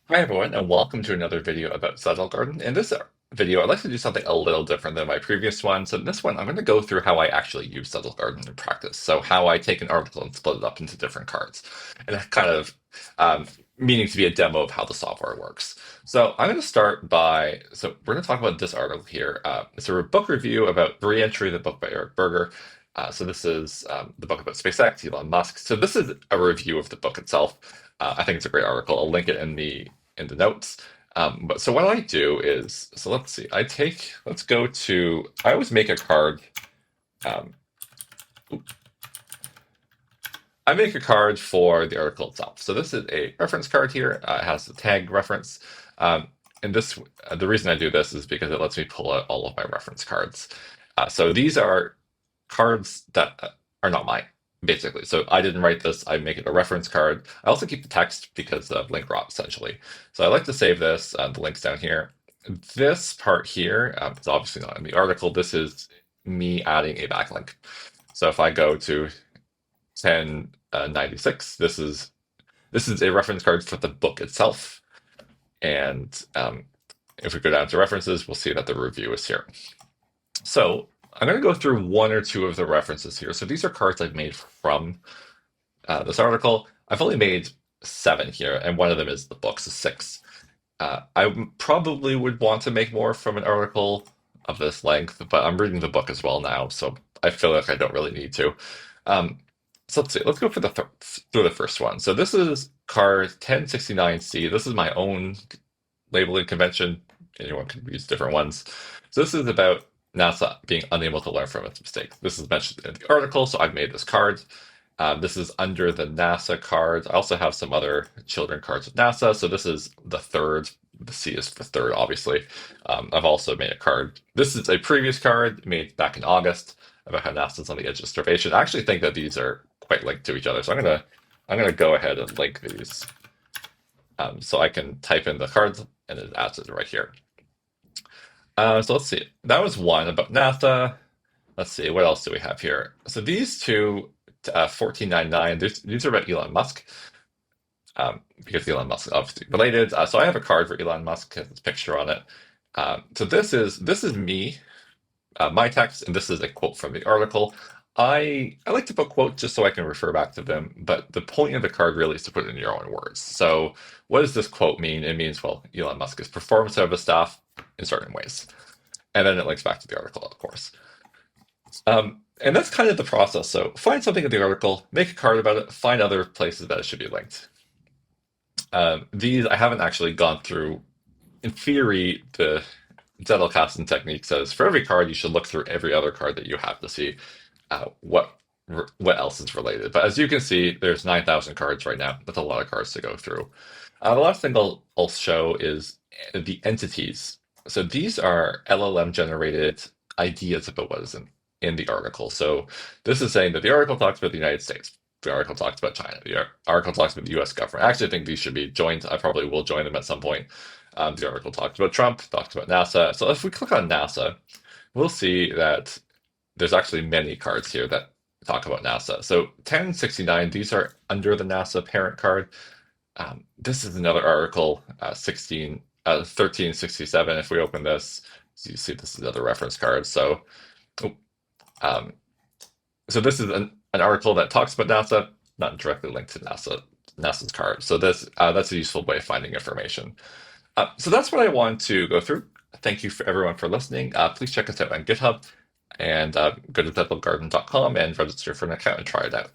Hi everyone, and welcome to another video about Zettelgarden. In this video, I'd like to do something a little different than my previous one. So in this one, I'm going to go through how I actually use Zettelgarden in practice. So how I take an article and split it up into different cards, and that kind of um, meaning to be a demo of how the software works. So I'm going to start by, so we're going to talk about this article here. It's a book review about Reentry, the book by Berger. So this is the book about SpaceX, Elon Musk. So this is a review of the book itself. I think it's a great article. I'll link it in the notes. But so what I do is, so let's see, let's go to, I always make a card. Um, I make a card for the article itself. So this is a reference card here. It has the tag reference. Um, and the reason I do this is because it lets me pull out all of my reference cards. So these are cards that are not mine, basically. So I didn't write this. I make it a reference card. I also keep the text because of link rot, essentially. So I like to save this. The link's down here. This part here is obviously not in the article. This is me adding a backlink. So if I go to 1096, this is a reference card for the book itself. And if we go down to references, we'll see that the review is here. So I'm going to go through one or two of the references here. So these are cards I've made from this article. I've only made 7 here, and one of them is the book, so 6. I probably would want to make more from an article of this length, but I'm reading the book as well now, so I feel like I don't really need to. Um, so let's see. Let's go for through the first one. So this is card 1069C. This is my own labeling convention. Anyone can use different ones. So this is about NASA being unable to learn from its mistakes. This is mentioned in the article, so I've made this card. This is under the NASA cards. I also have some other children cards with NASA. So this is the third. The C is for third, obviously. I've also made a card. This is a previous card made back in August about how NASA's on the edge of starvation. I actually think that these are quite linked to each other. So I'm gonna go ahead and link these. So I can type in the cards and it adds it right here. So let's see. That was one about NASA. Let's see. What else do we have here? So these two, 1499, these are about Elon Musk. Because Elon Musk is obviously related. So I have a card for Elon Musk, has this picture on it. So this is me, my text, and this is a quote from the article. I like to put quotes just so I can refer back to them, but the point of the card really is to put it in your own words. So what does this quote mean? It means, well, Elon Musk's performance of his staff in certain ways. And then it links back to the article, of course. And that's kind of the process. So find something in the article, make a card about it, find other places that it should be linked. These I haven't actually gone through. In theory, the Zettelkasten technique says for every card, you should look through every other card that you have to see what else is related. But as you can see, there's 9,000 cards right now. That's a lot of cards to go through. The last thing I'll show is the entities. So these are LLM generated ideas about what is in the article. So this is saying that the article talks about the United States. The article talks about China. The article talks about the US government. I actually think these should be joined. I probably will join them at some point. The article talks about Trump, talks about NASA. So if we click on NASA, we'll see that there's actually many cards here that talk about NASA. So 1069, these are under the NASA parent card. This is another article, 1367. If we open this, so you see this is another reference card. So, um, so this is an article that talks about NASA, not directly linked to NASA's card. So that's a useful way of finding information. So that's what I want to go through. Thank you for everyone for listening. Please check us out on GitHub and go to zettelgarden.com and register for an account and try it out.